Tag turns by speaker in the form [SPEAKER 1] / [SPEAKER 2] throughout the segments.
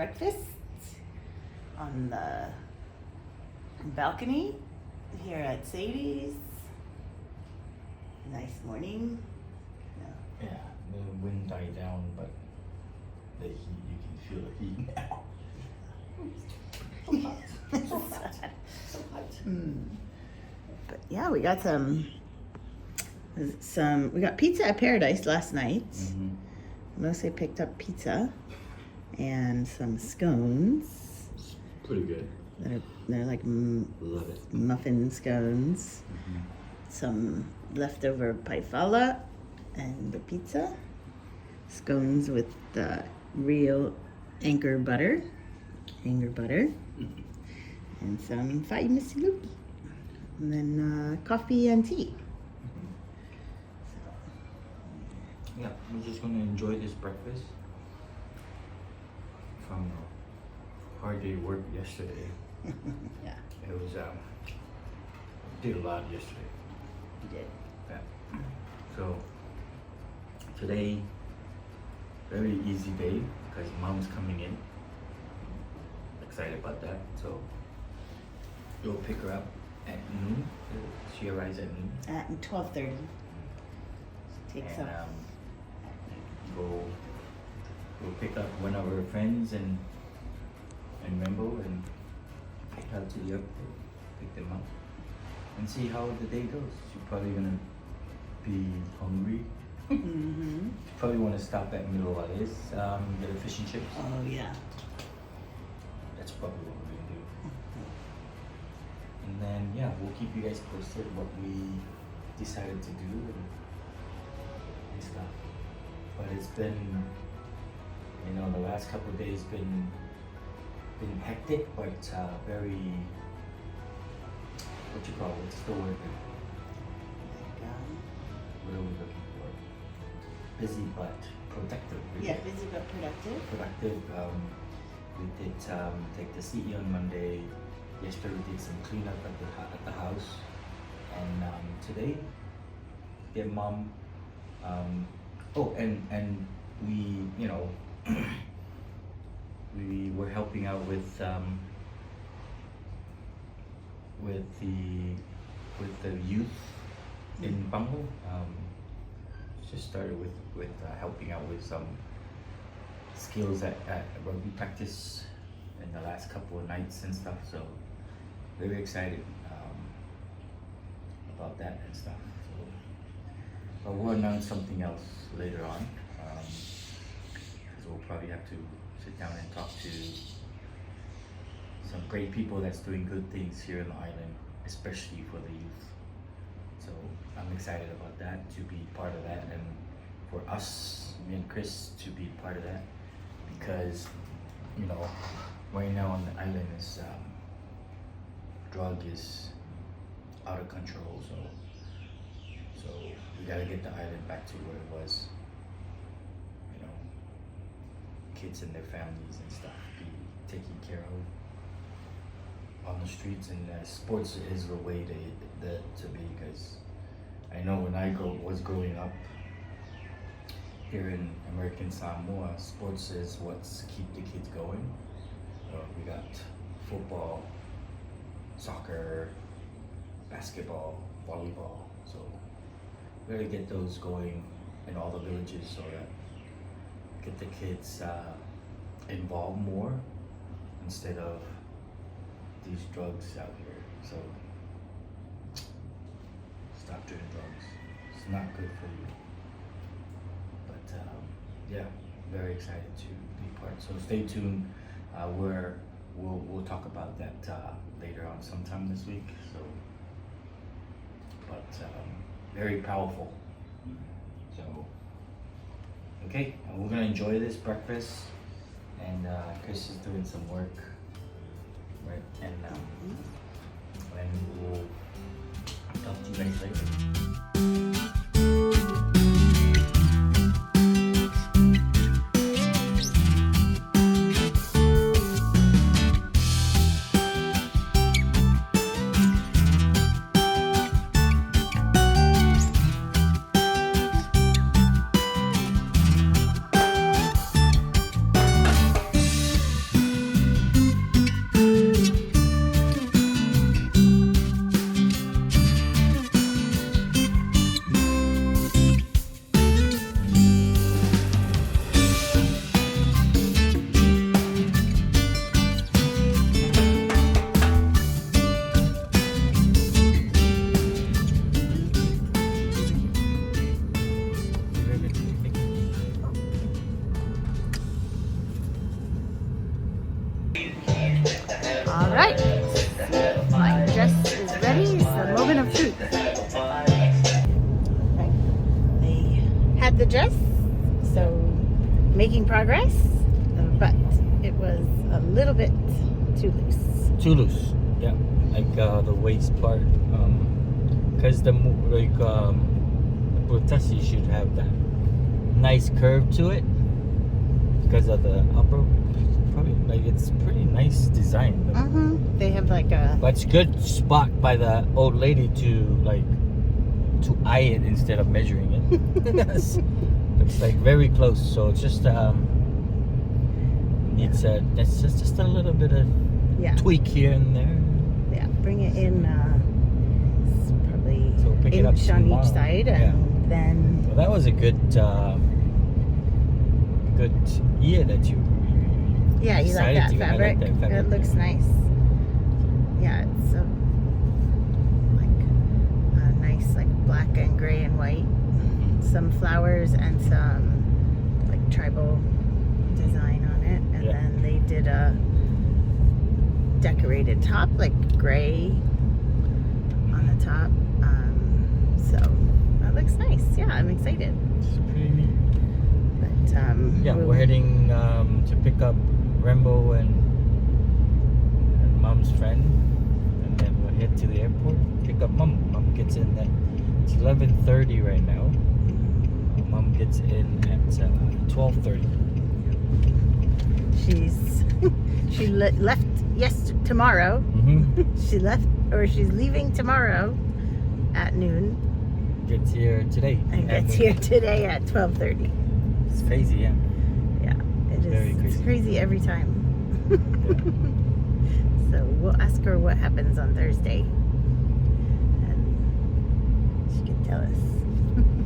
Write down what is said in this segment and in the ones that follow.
[SPEAKER 1] breakfast on the balcony here at Sadie's. Nice morning.
[SPEAKER 2] Yeah, the wind died down, but the heat, you can feel the heat now. So hot. So hot. So hot.
[SPEAKER 1] But yeah, we got we got pizza at Paradise last night.
[SPEAKER 2] Mm-hmm.
[SPEAKER 1] Mostly picked up pizza and some scones.
[SPEAKER 2] It's pretty good.
[SPEAKER 1] They're like
[SPEAKER 2] Love it.
[SPEAKER 1] muffin scones.
[SPEAKER 2] Mm-hmm.
[SPEAKER 1] Some leftover paifala and the pizza. Scones with the real Anchor butter. And some fai masiluki. And then coffee and tea.
[SPEAKER 2] Yeah, we're just gonna enjoy this breakfast from a hard day work yesterday.
[SPEAKER 1] Yeah,
[SPEAKER 2] It was did a lot yesterday.
[SPEAKER 1] you did.
[SPEAKER 2] Yeah. So today, very easy day because mom's coming in. Excited about that. So we'll pick her up at noon. She arrives at noon.
[SPEAKER 1] At 12:30. Takes
[SPEAKER 2] And
[SPEAKER 1] up.
[SPEAKER 2] we'll pick up one of our friends and Rambo and head to the airport, pick them up, and see how the day goes. She's probably gonna be hungry.
[SPEAKER 1] Mm-hmm.
[SPEAKER 2] Probably want to stop at Middle Valles, get a fish and chips.
[SPEAKER 1] Oh yeah.
[SPEAKER 2] That's probably what we're gonna do. And then yeah, we'll keep you guys posted what we decided to do and stuff. But it's been, the last couple of days been hectic, but very, what you call it? What's the word? What are we looking for? Busy but productive. Really.
[SPEAKER 1] Yeah, busy but productive.
[SPEAKER 2] Productive. We did take the CE on Monday. Yesterday we did some cleanup at the house, and today, their mom. And we, we were helping out with the youth in Pago. Just started with helping out with some skills at rugby practice in the last couple of nights and stuff. So very excited about that and stuff. So, but we'll announce something else later on. So we'll probably have to sit down and talk to some great people that's doing good things here in the island, especially for the youth. So I'm excited about that, to be part of that, and for us, me and Chris, to be part of that, because right now on the island is drug is out of control. So we gotta get the island back to where it was. Kids and their families and stuff be taken care of on the streets, and sports is the way to be, because I know when I was growing up here in American Samoa, sports is what's keep the kids going. We got football, soccer, basketball, volleyball, so we gotta get those going in all the villages so that get the kids involved more instead of these drugs out here. So stop doing drugs. It's not good for you. But yeah, very excited to be part. So stay tuned. We'll talk about that later on sometime this week. So, but very powerful. So. Okay, and we're gonna enjoy this breakfast, and Chris is doing some work, right? And we'll talk to you guys later.
[SPEAKER 1] cut the dress, so making progress, but it was a little bit too loose.
[SPEAKER 2] Too loose. Yeah, like the waist part. Because the protesi should have that nice curve to it. Because of the upper, probably like it's pretty nice design.
[SPEAKER 1] They have like a.
[SPEAKER 2] But it's good spot by the old lady to eye it instead of measuring it. It's like very close, so it's just it's that's just a little bit of tweak here and there.
[SPEAKER 1] Yeah, bring it in probably
[SPEAKER 2] pick it up
[SPEAKER 1] inch on each side, and then.
[SPEAKER 2] Well, that was a good year that you.
[SPEAKER 1] Yeah, you like that fabric? It looks nice. Yeah, it's like a nice like black and gray and white. Some flowers and some like tribal design on it, and then they did a decorated top, like gray on the top. So that looks nice. Yeah, I'm excited.
[SPEAKER 2] It's pretty neat.
[SPEAKER 1] But
[SPEAKER 2] we're heading to pick up Rambo and Mom's friend, and then we'll head to the airport, pick up Mom. Mom gets in at 11:30 right now. Mom gets in at 12:30.
[SPEAKER 1] She left tomorrow. She's leaving tomorrow at noon.
[SPEAKER 2] Gets here today.
[SPEAKER 1] And gets here today at 12:30.
[SPEAKER 2] It's crazy, yeah.
[SPEAKER 1] Yeah, it is.
[SPEAKER 2] Very crazy.
[SPEAKER 1] It's crazy every time. So we'll ask her what happens on Thursday, and she can tell us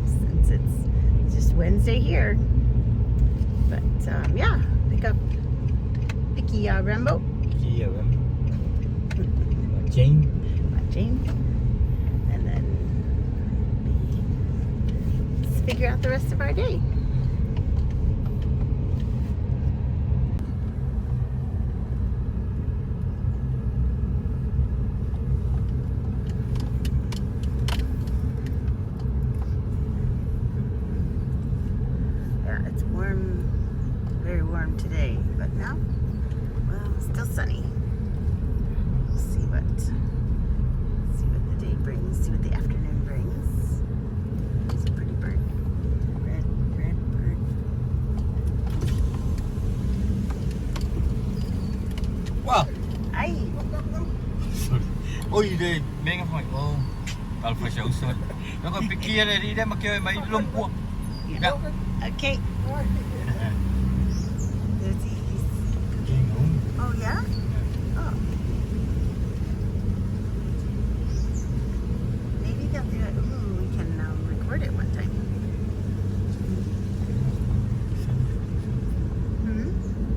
[SPEAKER 1] since it's just Wednesday here. But pick up Vicky Rambo.
[SPEAKER 2] Vicky Rambo. Jane.
[SPEAKER 1] And then let's figure out the rest of our day. It's warm, very warm today, but now, well, still sunny. We'll see what the day brings, see what the afternoon brings. It's a pretty bird. Red bird.
[SPEAKER 2] Wow.
[SPEAKER 1] Hi.
[SPEAKER 2] Ôi đây, mấy hỏi ô, tao phải sống sớm. Nó còn bên kia này đi đây mà kêu mấy lông cua.
[SPEAKER 1] Yeah. Okay. There's these. Oh yeah? Oh. Maybe they'll do it. Ooh, we can record it one time.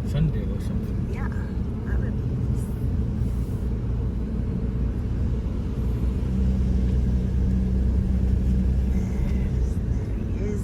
[SPEAKER 2] Sunday or something.
[SPEAKER 1] Yeah, that would be nice. There he is.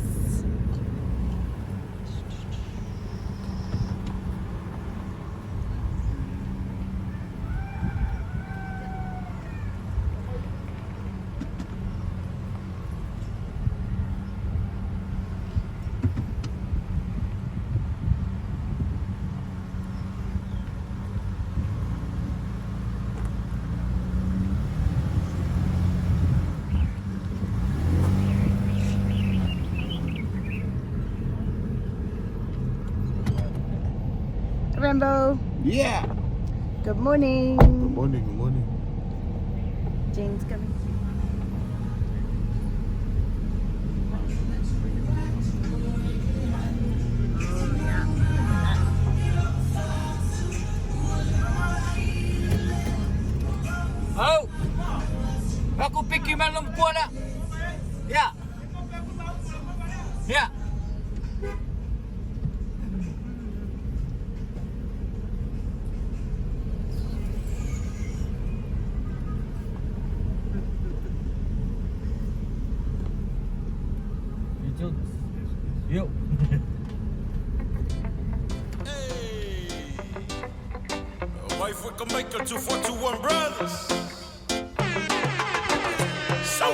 [SPEAKER 1] Rambo.
[SPEAKER 3] Yeah.
[SPEAKER 1] Good morning.
[SPEAKER 3] Good morning. Good morning.
[SPEAKER 1] Jane's coming.
[SPEAKER 2] Oh, aku fikir malam kuat nak. Ya. Ya. Yuk.
[SPEAKER 4] Wife we can make her 2421 brothers. So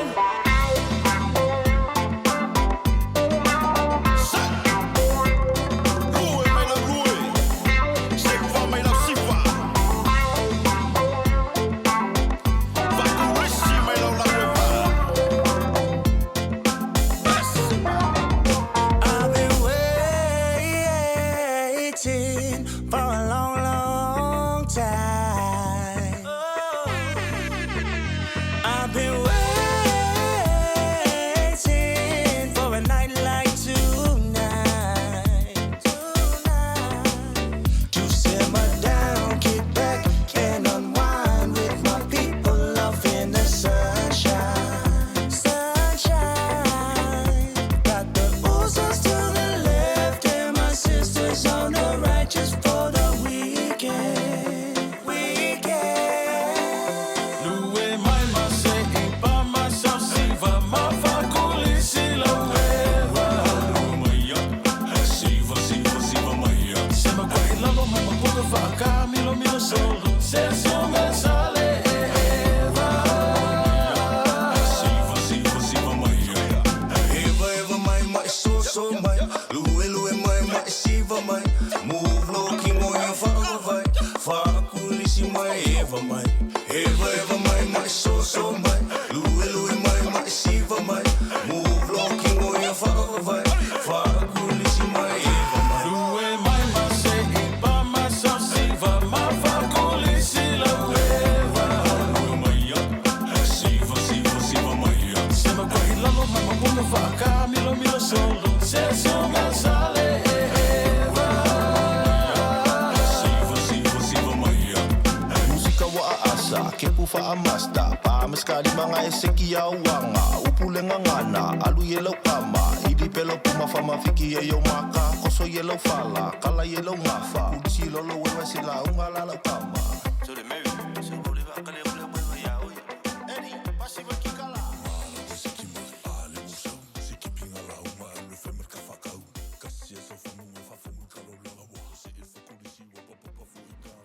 [SPEAKER 4] siva mai. Eva mai, mai so mai. Lue mai, mai siva mai. Move locking o ia whaka vai. Whaka kulisi mai, eva mai. Lue mai, ma se ipa ma sa siva ma whaka kulisi la eva. Lue mai ya, siva mai ya. Sema kwa hilalo ma mamuna whaka milo solo. Se songa sale eva. Siva mai ya. Musika wa asa, kepu fa amasta. Pa meskali mga eseki ya wanga. Upulenga ngana, alu yellow kama. Idi pelo puma fama fiki yo maka. Koso yellow fala, kala yellow ngafa. Udisi lolo wewe sila ungala la kama. So de mevi, so boliva kale boliva ya oye. Eri, pasiva kikala. Siki mo ale musa, siki pinga la uma no femer ka fakau. Kasi so famu fa famu kalo la wa. Se ifo kulisi wa papa fu ikan.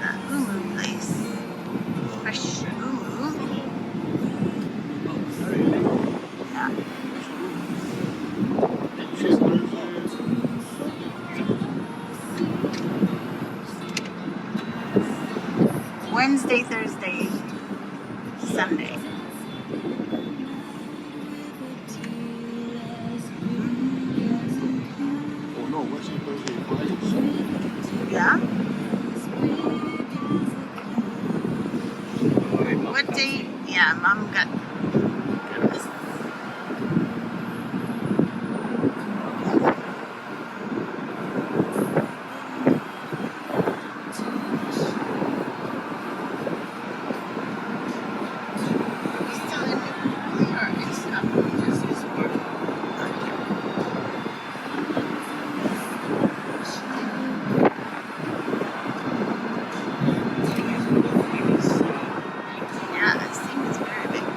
[SPEAKER 1] That umu place. Fresh umu. Yeah. Wednesday, Thursday, Sunday.
[SPEAKER 3] Oh no, Wednesday, Thursday, Friday.
[SPEAKER 1] Yeah. What day? Yeah, Mom got us. He's still in the or it's up just his work. Yeah, this thing is very big.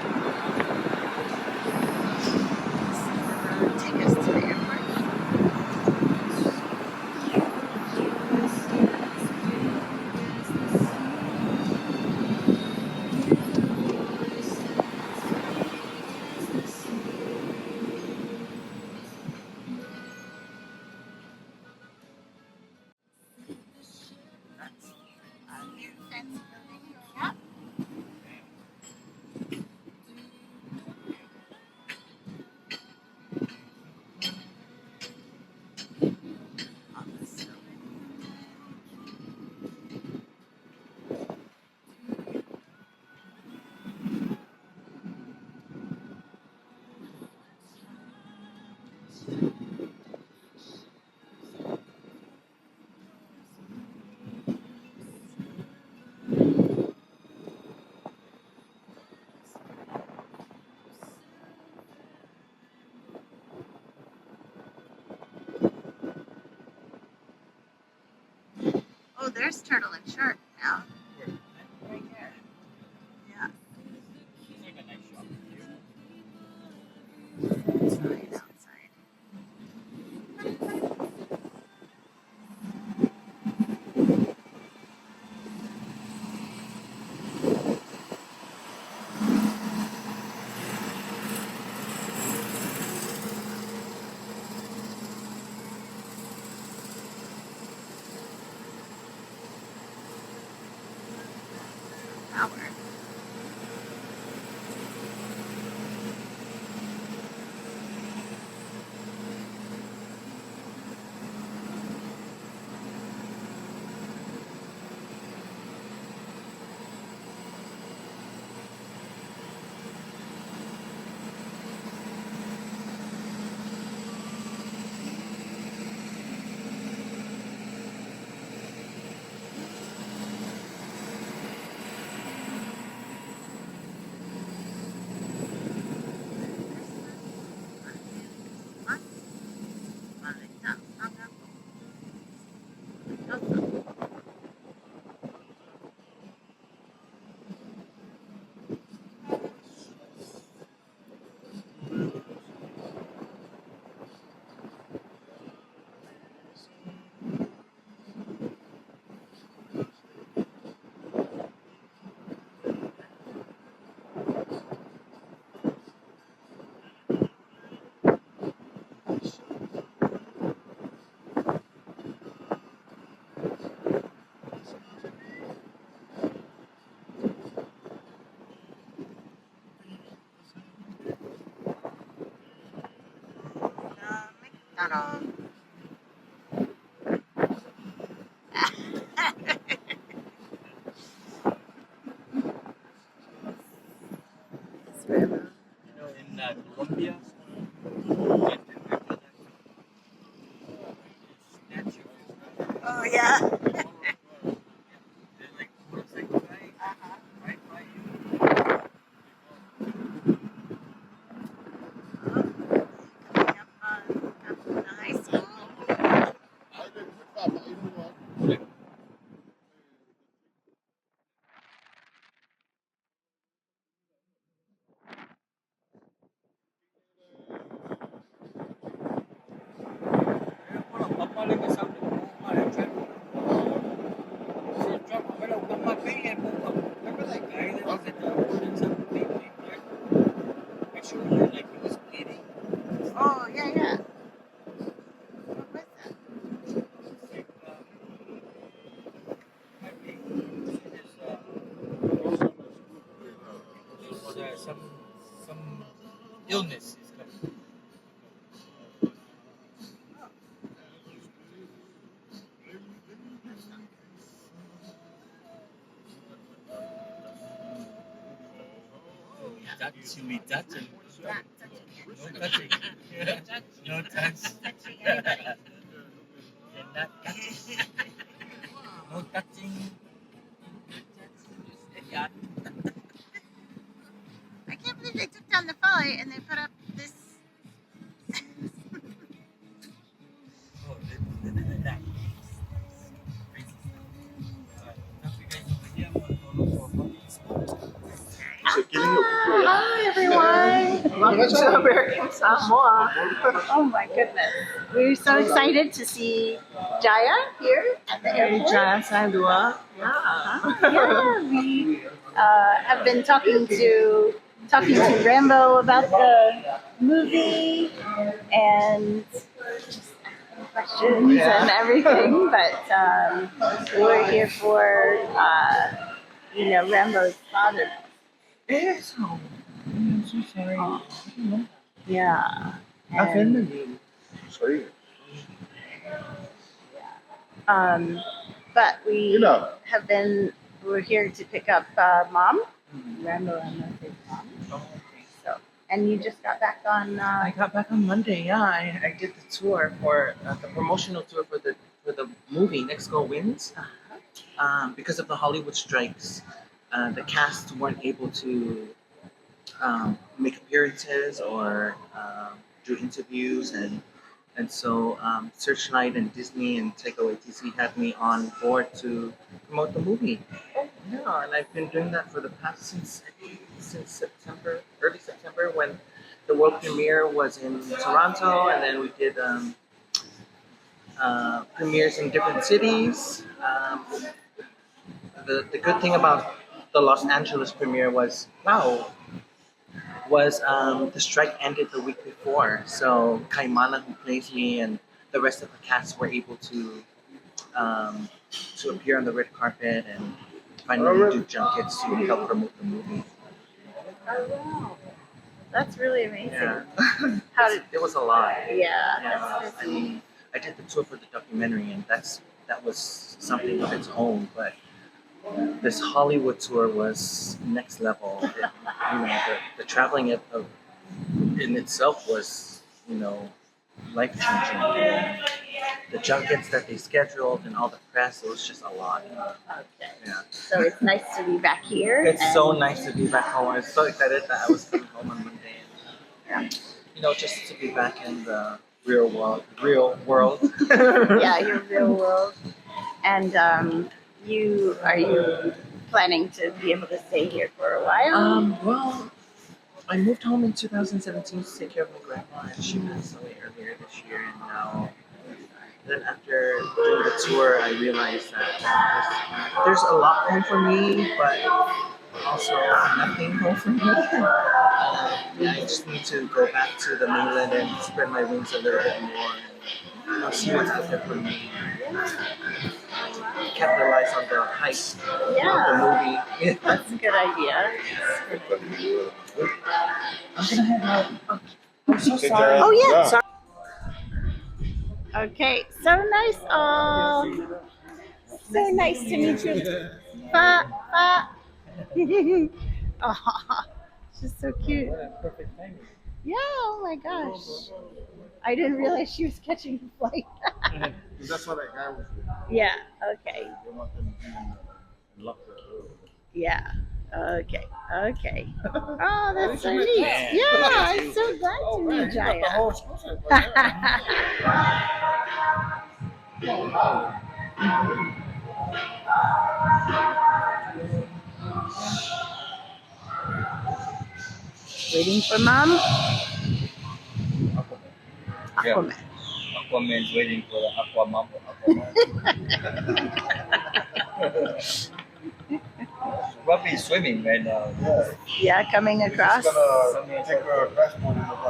[SPEAKER 1] Take us to the airport. That's a new fence building going up. On this building. Oh, there's turtle and shark now. Right there. Yeah. It's fine outside. Power. bottle.
[SPEAKER 2] You know, in Colombia,
[SPEAKER 1] Oh yeah.
[SPEAKER 2] they're like motorcycle guys, right by you.
[SPEAKER 1] Coming up on Tafuna High School.
[SPEAKER 2] Remember that guy that was at the airport and suddenly actually like he was bleeding?
[SPEAKER 1] Oh yeah, yeah. What was that?
[SPEAKER 2] Like, might be there's some illness is coming. You be touching. No touching. No touch. Not touching. No touching.
[SPEAKER 1] I can't believe they took down the fight and they put up this.
[SPEAKER 2] Oh, that.
[SPEAKER 1] Hi everyone! Welcome to American Samoa. Oh my goodness. We're so excited to see Jaya here at the airport.
[SPEAKER 5] Jaya Sailua.
[SPEAKER 1] Yeah, we have been talking to Rambo about the movie and questions and everything, but we're here for Rambo's father.
[SPEAKER 5] Yes. Oh, I'm so sorry.
[SPEAKER 1] Oh. Yeah.
[SPEAKER 5] Offended
[SPEAKER 1] And,
[SPEAKER 5] you.
[SPEAKER 3] Sorry.
[SPEAKER 1] but we're here to pick up Mom. Rambo and his mom.
[SPEAKER 5] Oh, okay.
[SPEAKER 1] So, and you just got back on.
[SPEAKER 5] I got back on Monday. Yeah, I did the tour for the promotional tour for the movie Next Go Wins. Because of the Hollywood strikes, the cast weren't able to make appearances or do interviews, and so Searchlight and Disney and Takeaway TC had me on board to promote the movie. Yeah, and I've been doing that for the past since September, early September, when the world premiere was in Toronto, and then we did premieres in different cities. The good thing about the Los Angeles premiere was the strike ended the week before, so Kaimana, who plays me, and the rest of the cast were able to appear on the red carpet and finally do junkets to help promote the movie.
[SPEAKER 1] Oh wow, that's really amazing.
[SPEAKER 5] Yeah,
[SPEAKER 1] How did?
[SPEAKER 5] it was a lot.
[SPEAKER 1] Yeah,
[SPEAKER 5] Yeah,
[SPEAKER 1] that's
[SPEAKER 5] I
[SPEAKER 1] busy.
[SPEAKER 5] mean, I did the tour for the documentary, and that was something of its own. But this Hollywood tour was next level. The traveling in itself was, life changing. The junkets that they scheduled and all the press, it was just a lot.
[SPEAKER 1] Okay.
[SPEAKER 5] Yeah.
[SPEAKER 1] So it's nice to be back here.
[SPEAKER 5] It's so nice to be back home. I was so excited that I was coming home on Monday. And, just to be back in the real world.
[SPEAKER 1] Yeah, your real world. And are you planning to be able to stay here for a while?
[SPEAKER 5] Well, I moved home in 2017 to take care of my grandma, and she passed away earlier this year. And now, then after doing the tour, I realized that there's a lot home for me, but also nothing home for me. I just need to go back to the mainland and spread my wings a little bit more, and see what's out there for me. Capitalize on the hype of the movie.
[SPEAKER 1] That's a good idea.
[SPEAKER 5] I'm gonna head out. I'm so sorry.
[SPEAKER 1] Oh yeah.
[SPEAKER 5] Sorry.
[SPEAKER 1] Okay, so nice. Oh, so nice to meet you. Pa, pa. Oh, she's so cute.
[SPEAKER 2] Perfect timing.
[SPEAKER 1] Yeah, oh my gosh. I didn't realize she was catching the flight.
[SPEAKER 3] That's what that guy was doing.
[SPEAKER 1] Yeah, okay.
[SPEAKER 3] They want them to be in luck.
[SPEAKER 1] Yeah, okay, okay. Oh, that's so neat. Yeah, I'm so glad to meet
[SPEAKER 3] You got the
[SPEAKER 1] Jaya.
[SPEAKER 3] whole exclusive right
[SPEAKER 1] Waiting for mom?
[SPEAKER 2] Yeah.
[SPEAKER 1] Aquaman.
[SPEAKER 2] Aquaman's waiting for the Aquaman. Probably swimming right now.
[SPEAKER 1] Yeah, coming across.
[SPEAKER 3] He's gonna take a passport and look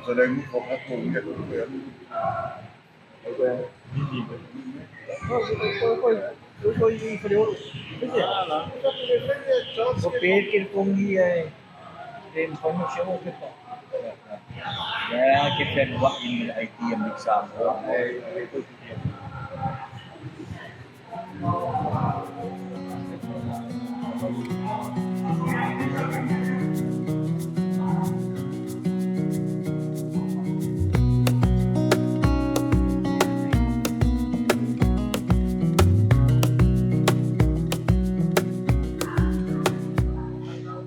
[SPEAKER 3] So they move from that to get to
[SPEAKER 2] Yeah, keep that what in the IT and example.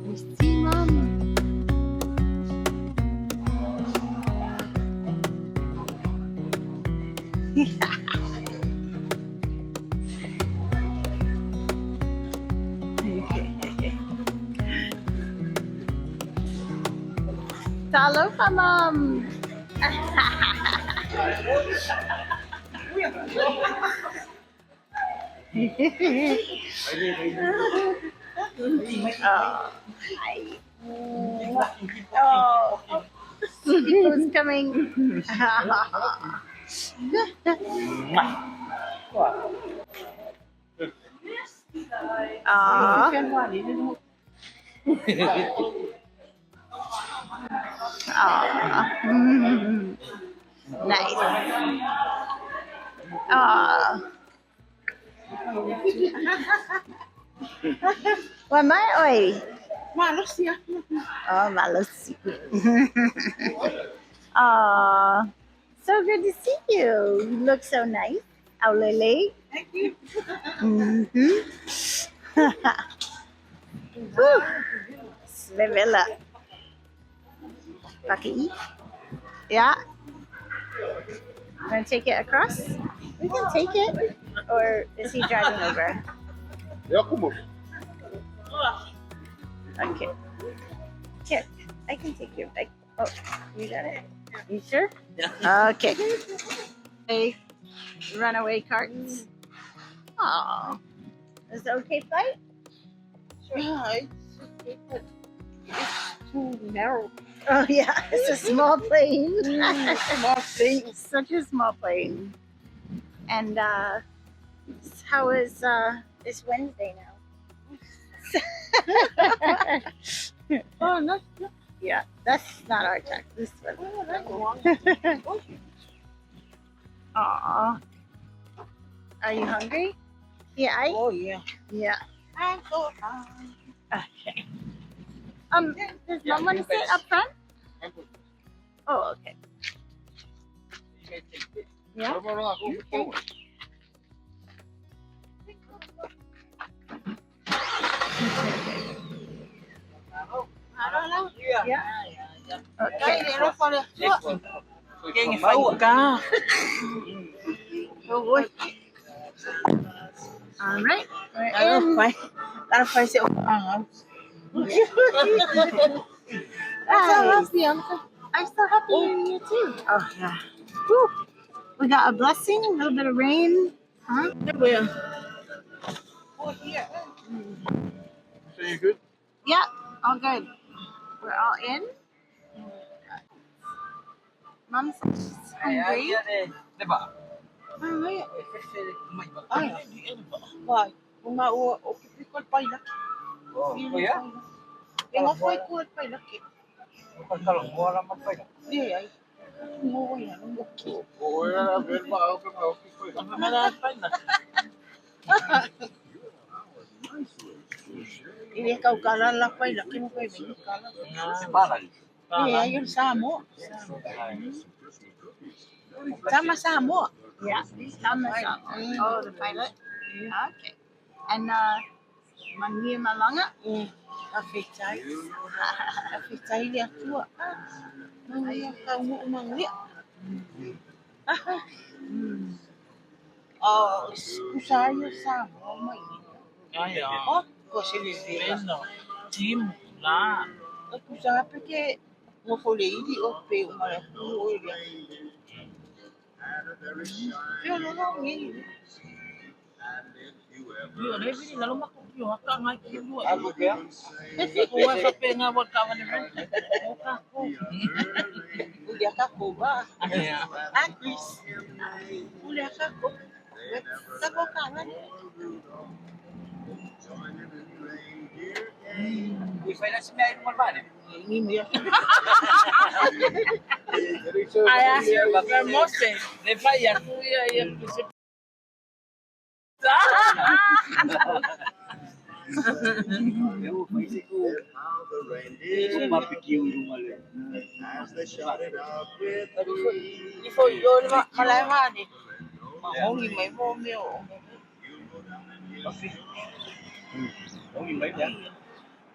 [SPEAKER 1] We see mom. Talofa mom. Oh, hi. Oh, who's coming? Aw. Aw. Mm. Nice. Aw. Wamai oi.
[SPEAKER 5] Malos siya.
[SPEAKER 1] Oh, malos. Aw. So good to see you. You look so nice. Aulele.
[SPEAKER 5] Thank you.
[SPEAKER 1] Mm-hmm. Woo. Slivilla. Paki. Yeah. Want to take it across? We can take it. Or is he driving over?
[SPEAKER 3] Yeah, come on.
[SPEAKER 1] Okay. Here, I can take your bag. Oh, you got it. You sure? Okay. Hey, runaway carts. Oh, is it okay flight?
[SPEAKER 5] Yeah, it's too narrow.
[SPEAKER 1] Oh yeah, it's a small plane.
[SPEAKER 5] Small thing.
[SPEAKER 1] Such a small plane. And how is it's Wednesday now?
[SPEAKER 5] Oh, no.
[SPEAKER 1] Yeah, that's not our check. This one. Aw. Are you hungry? Yeah,
[SPEAKER 5] Oh, yeah.
[SPEAKER 1] yeah.
[SPEAKER 5] I'm so hungry.
[SPEAKER 1] Okay. Does mom want to sit up front? Oh, okay. Yeah. Okay. Yeah. Okay.
[SPEAKER 5] Mau ka.
[SPEAKER 1] All right. We're in.
[SPEAKER 5] Tarapay siya.
[SPEAKER 1] Nice. I'm so happy you're here too.
[SPEAKER 5] Oh, yeah.
[SPEAKER 1] Woo. We got a blessing, a little bit of rain. Huh?
[SPEAKER 5] Oh, here.
[SPEAKER 3] So you good?
[SPEAKER 1] Yeah, all good. We're all in. Mom said she's hungry.
[SPEAKER 2] Diba?
[SPEAKER 5] Ay, why? Kung mauwa, okay, pa ila.
[SPEAKER 2] Oh, yeah?
[SPEAKER 1] Nga foi kuat pai laki.
[SPEAKER 3] Kalau gua lama pa ya.
[SPEAKER 1] Iya. Mo ya, mo ki.
[SPEAKER 3] Ora ver ba ako pa ako pa.
[SPEAKER 5] Apa mana pa na?
[SPEAKER 1] Ini kau kalan la pai laki mo pai ni kalan.
[SPEAKER 3] Para.
[SPEAKER 1] Iya, yun Samoa. Sama Samoa.
[SPEAKER 6] Yeah, sama sama. Oh, the pilot. Okay. And Mangi Malanga.
[SPEAKER 1] Afitai. Afitai dia tua. Ay, kau mo umangli. Oh, usayo Samoa mai.
[SPEAKER 5] Ay,
[SPEAKER 1] Oh, kasi libera.
[SPEAKER 5] Peno. Team la.
[SPEAKER 1] Aku sabe que mo folei o pe uma olha. Eu não vi.
[SPEAKER 5] Yo, levi lalu mak yo ka ngai ki yo.
[SPEAKER 3] Ako kaya?
[SPEAKER 5] Ko wa sa penga wa ka wa ni ren. Ko ka ko.
[SPEAKER 1] Ulia kakoba.
[SPEAKER 5] Ay.
[SPEAKER 1] Akris. Ulia kakoba. Kako kangan.
[SPEAKER 3] Wifi na si Mary mo ba?
[SPEAKER 1] Ini mo ya.
[SPEAKER 5] Ay, hermoso. Le falla tuya y el que se
[SPEAKER 3] Eu pensei que o barbecue yung mali.
[SPEAKER 1] Ni fo yo malai mani. Mahongi mai mo meu.
[SPEAKER 3] Ang iba yan.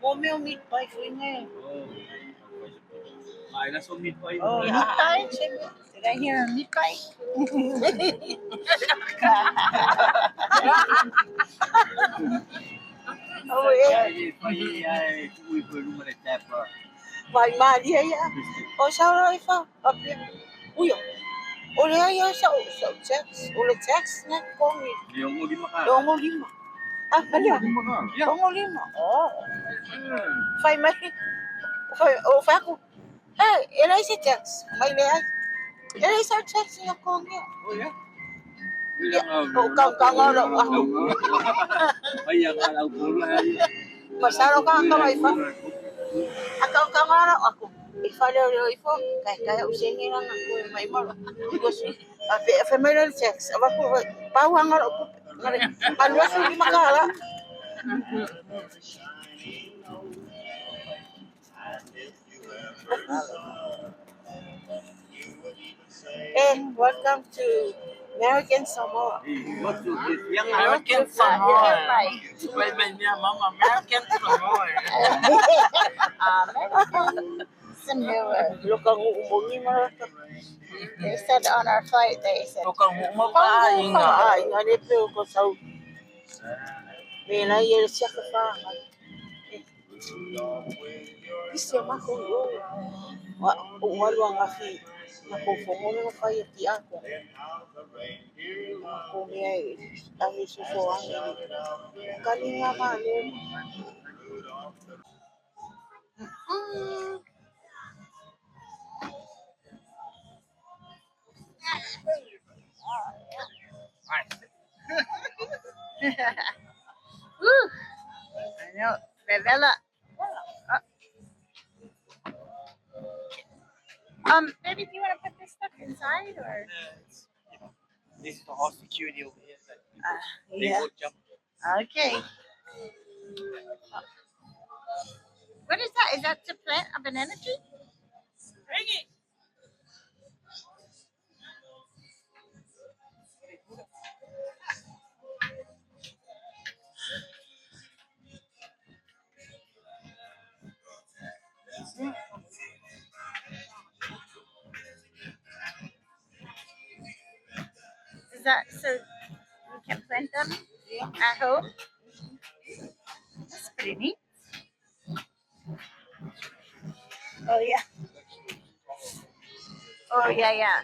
[SPEAKER 1] Mo meu meat pie foi nga.
[SPEAKER 3] Ay, nasa meat pa yun.
[SPEAKER 1] Oh, meat pie. Did I hear a meat pie? Oh, yeah.
[SPEAKER 3] Ay, uy, pero mo na tapa.
[SPEAKER 1] Vai Maria ya. O sao rồi fa? Papi. Uy. Olha ya sa text. Olha text na komi.
[SPEAKER 3] Yung mo di maka.
[SPEAKER 1] Dongo lima. Ah, ala. Dongo lima. Oh. Fai mai. Fai o fa ko. Eh, ela esse text. Mai le ai. Ela esse text na komi.
[SPEAKER 3] Oh, yeah?
[SPEAKER 1] O kang ora ako.
[SPEAKER 3] Ay, ang alaw po lang.
[SPEAKER 1] Masaro ka mai fa. Akaw kang ora ako. Ifale o ifo kaya usengi lang ako may malo. Because fe mai le text. Aba ko pawang ora ko. Ano sa di makala. Welcome to American Samoa.
[SPEAKER 5] Yang American Samoa. Wait, niya mama American Samoa.
[SPEAKER 6] American Samoa.
[SPEAKER 1] Look ang umungi mo.
[SPEAKER 6] They said on our flight, they said,
[SPEAKER 5] Tukang mo pa inga.
[SPEAKER 1] Ay, ngani pe ko sa. Mena yel siya ka pa. Isya mako yo. Walo ang afi. Nakufungo na kayo ti ako. Ako niya ang isusuan. Kalinga mali.
[SPEAKER 6] woo, I know, Bella. Maybe do you want to put this stuff inside or?
[SPEAKER 3] This is the whole security over here. They
[SPEAKER 1] Yeah.
[SPEAKER 3] would jump.
[SPEAKER 6] Okay. What is that? Is that to plant a banana tree? Bring it. Is that so we can plant them at home? That's pretty neat. Oh yeah. Oh yeah.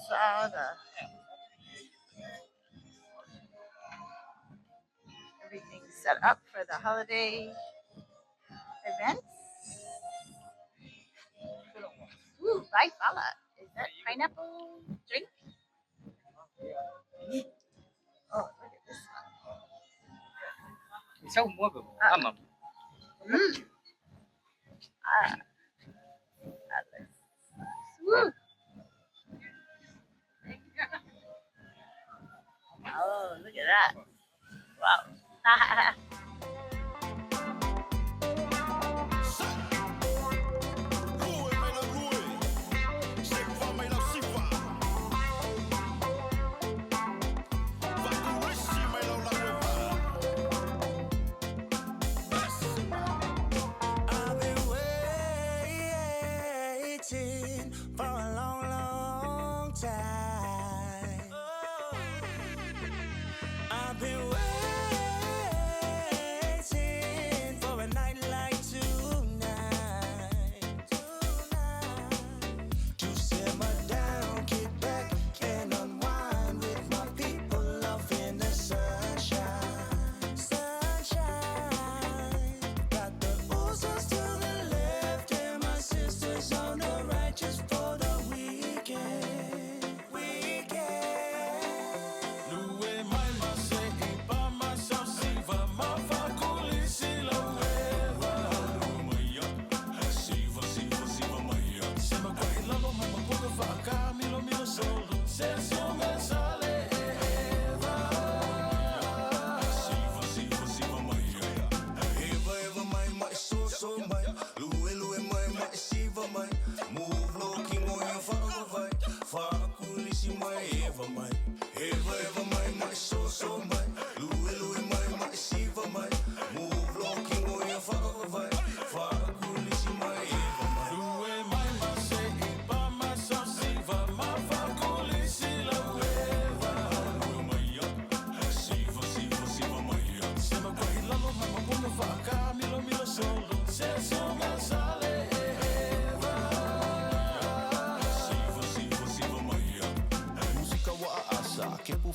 [SPEAKER 6] So everything's set up for the holiday events. Ooh, bye fella. Is that pineapple drink?
[SPEAKER 1] Oh, look at this one.
[SPEAKER 3] Sao mua của mầm?
[SPEAKER 1] Woo. Oh, look at that. Wow.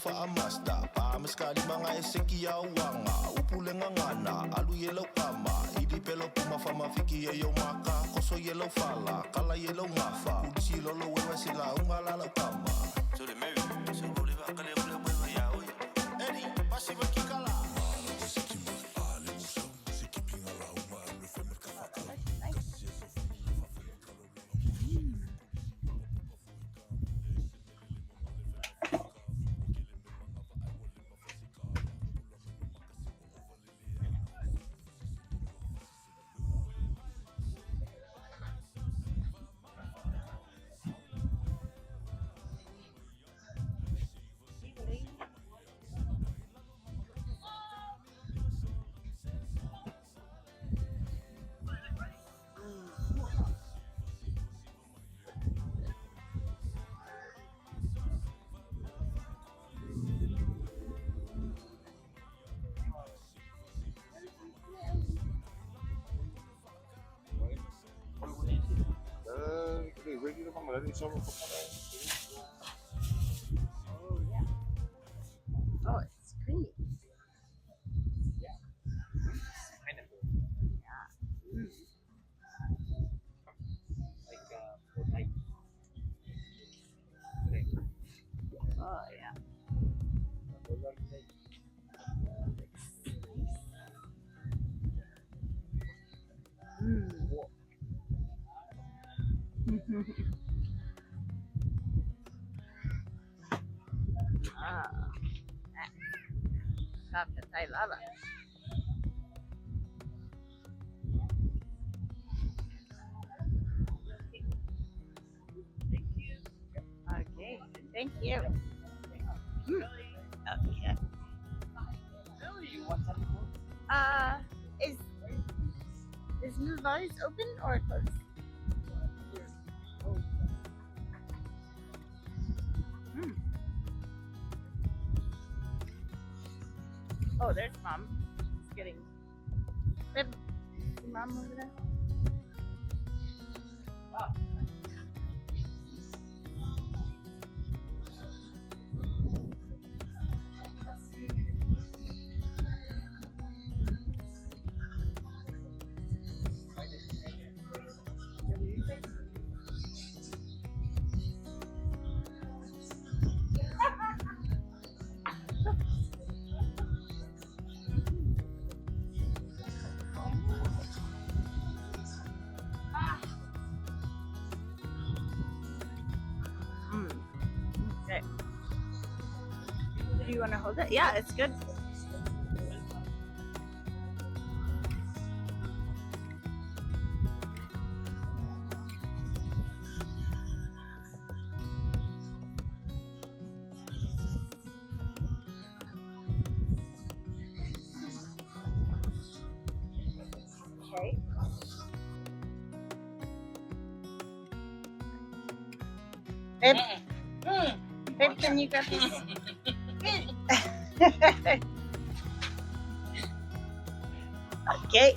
[SPEAKER 4] Faamasta, pamaskali mga eseki ya wanga, upule ngangana, alu yellow kama, idi pelo pumafama fiki yo maka, koso yellow fala, kala yellow mafa, udisi lolo wewe sila ungalala kama. So the maybe, so boliva kale kule wewe ya oye. Edi, pasi bakikala.
[SPEAKER 1] Oh, it's creamy.
[SPEAKER 3] Pineapple.
[SPEAKER 1] Yeah.
[SPEAKER 3] Like
[SPEAKER 1] Oh, yeah. Tutuila. Okay, thank you. Okay. Is Nuvars open or closed? Oh, there's Mom. She's getting. Mom over there. Do you want to hold it? Yeah, it's good. Okay. Babe, babe, can you grab this? Okay.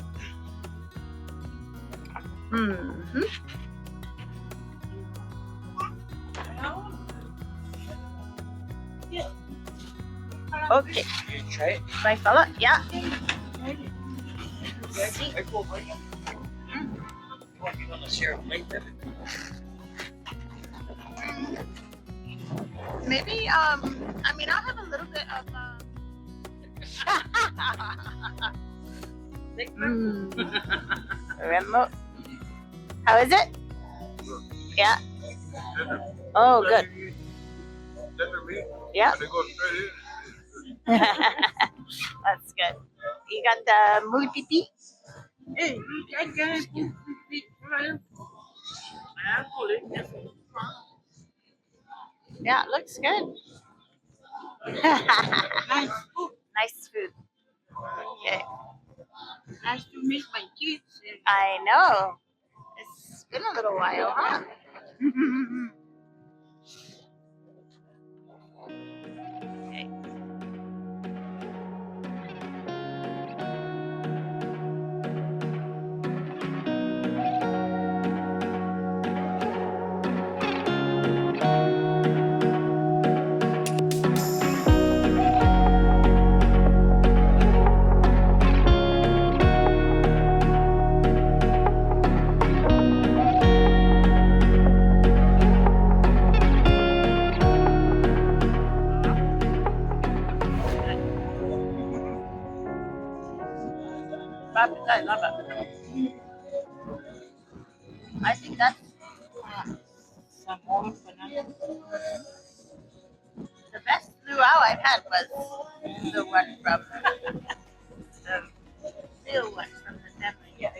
[SPEAKER 1] Okay.
[SPEAKER 3] You try it?
[SPEAKER 1] My fella? Yeah.
[SPEAKER 3] I go for you. You want to share a plate then?
[SPEAKER 1] Maybe, I mean, I'll have a little bit of, remote. How is it? Yeah. Oh, good. Yeah. That's good. You got the mood pee. Yeah, it looks good. Nice food. Okay.
[SPEAKER 6] Nice to meet my kids.
[SPEAKER 1] I know. It's been a little while, huh? Okay. I love it. I think that's
[SPEAKER 6] Samoan banana.
[SPEAKER 1] the best luau I've had was the one from the real one from the family. Yeah,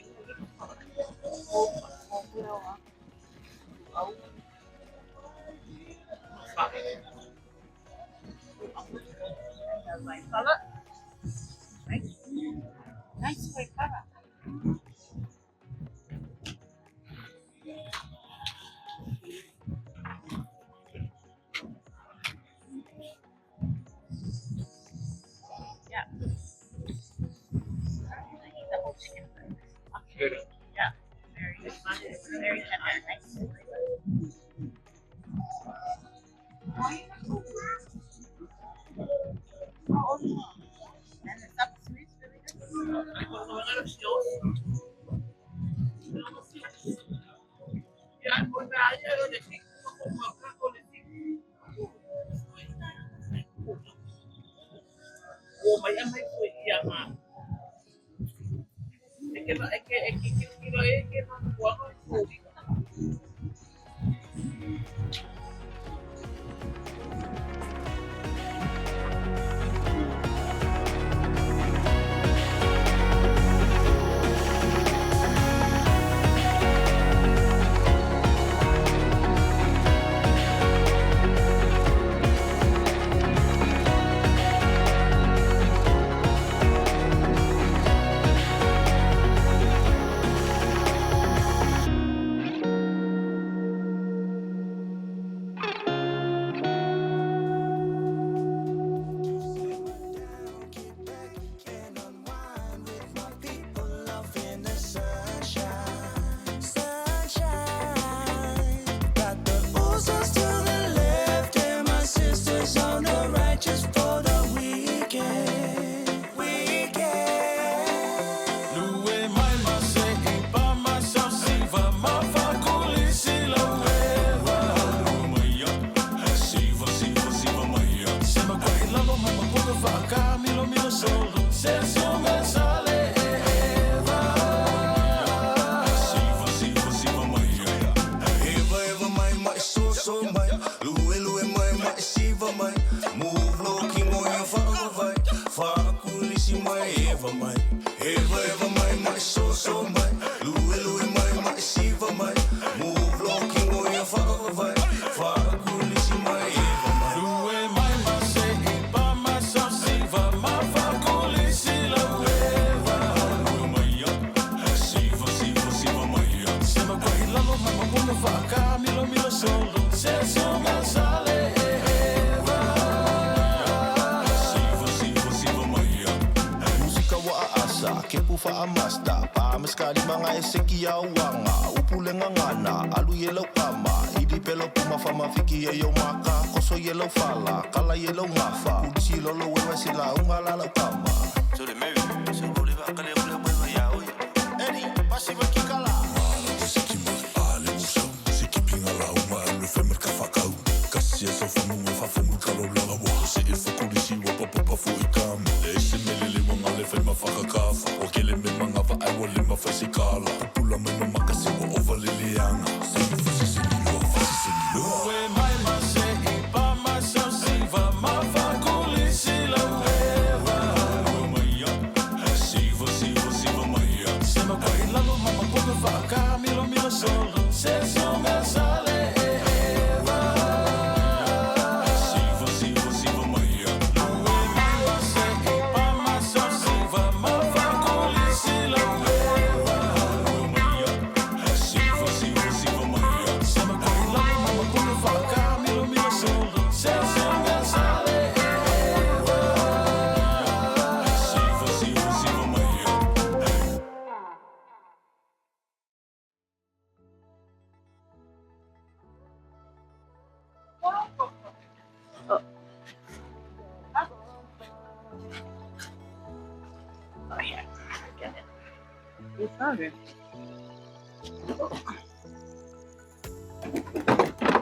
[SPEAKER 1] my fella.
[SPEAKER 6] Nice for color.
[SPEAKER 1] Yeah. I eat the whole chicken.
[SPEAKER 3] Good.
[SPEAKER 1] Yeah. Very tender, nice. And the substance is really good.
[SPEAKER 4] So my amasta pa meskali mga eseki awanga upulenga ngana alu yellow kama idi pelo puma fama fiki yo maka koso yellow fala kala yellow ngafa udisi lolo wewe sila ungala kama so de mevi so boliva kale kule boliva ya oy eni pasiva kikala seki mo ale muso seki pingala uma le femer kafakau kasi so famu fa famu kalo la wa se ifukudisi wa papa fu ikam ese melele wa male femer fakakafa o kele me manga va ai wole ma fasikala pula me no makasi wa overlilianga se fusi se lo fasi se lo we mai ma se ipa ma so siva ma fa kulisi la weva maya siva maya se ma kai la lo mama pula fa camilo milo solo se so me sale
[SPEAKER 1] Oh, here. Get it. It's longer.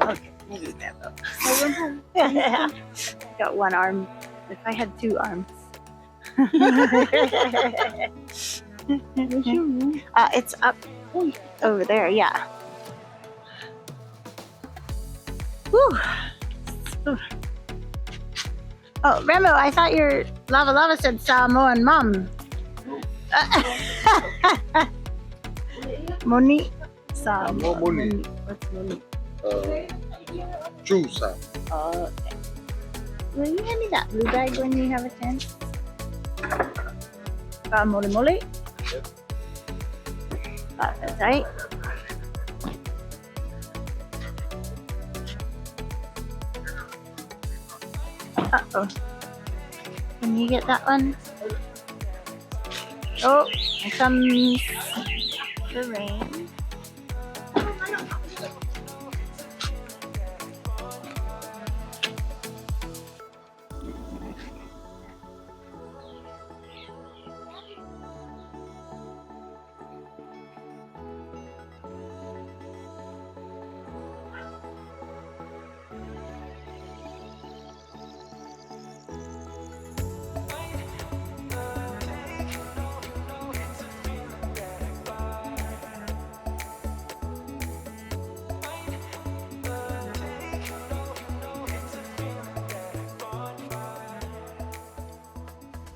[SPEAKER 1] Okay, maybe that though. Got one arm. If I had two arms. It's up over there, yeah. Whew. Oh, Remo, I thought your lava said Samoan mom. Moni?
[SPEAKER 7] Moni.
[SPEAKER 1] What's Moni?
[SPEAKER 7] True Sam.
[SPEAKER 1] Oh, okay. Will you hand me that blue bag when you have a chance? Mole?
[SPEAKER 7] Yep.
[SPEAKER 1] That's right. Uh-oh. Can you get that one? Oh, here comes the rain.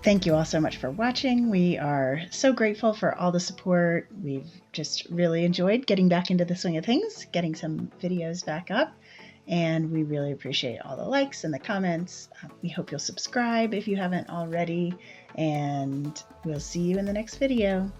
[SPEAKER 1] Thank you all so much for watching. We are so grateful for all the support. We've just really enjoyed getting back into the swing of things, getting some videos back up, and we really appreciate all the likes and the comments. We hope you'll subscribe if you haven't already, and we'll see you in the next video.